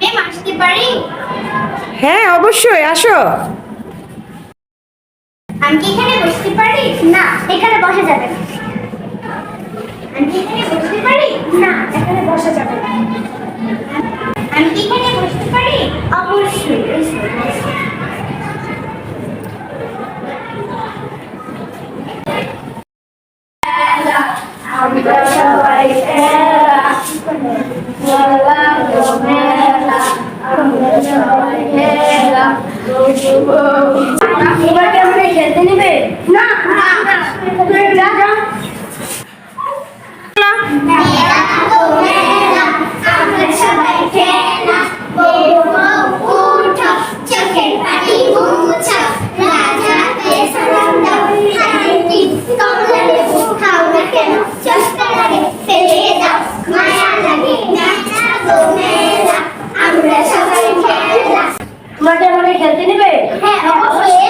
Ma'am আসতে পারি? হ্যাঁ অবশ্যই আসো। আমি কি এখানে বসতে পারি? না, এখানে বসা যাবে না। আমি কি এখানে বসতে পারি? না, এখানে বসা যাবে না। আমি কি এখানে বসতে পারি? অবশ্যই। আমরা সবাই খেলা মেলা গো মেলা, আমরা সবাই খেলা এবার কি আমরা খেলতে নেবে? না না না, যা যা। মেলা গো মেলা, আমরা সবাই খেলা উঠো, চোখের পানি মুছো, রাজাকে সালাম দাও, হাতি কমলা লেবু খাও না কেন, চোখটা লাগে ফেলে দাও, মায়া লাগে মেলা গো মেলা, আমরা সবাই খেলা। তোমাকে আমাকে খেলতে নেবে? হ্যাঁ অবশ্যই।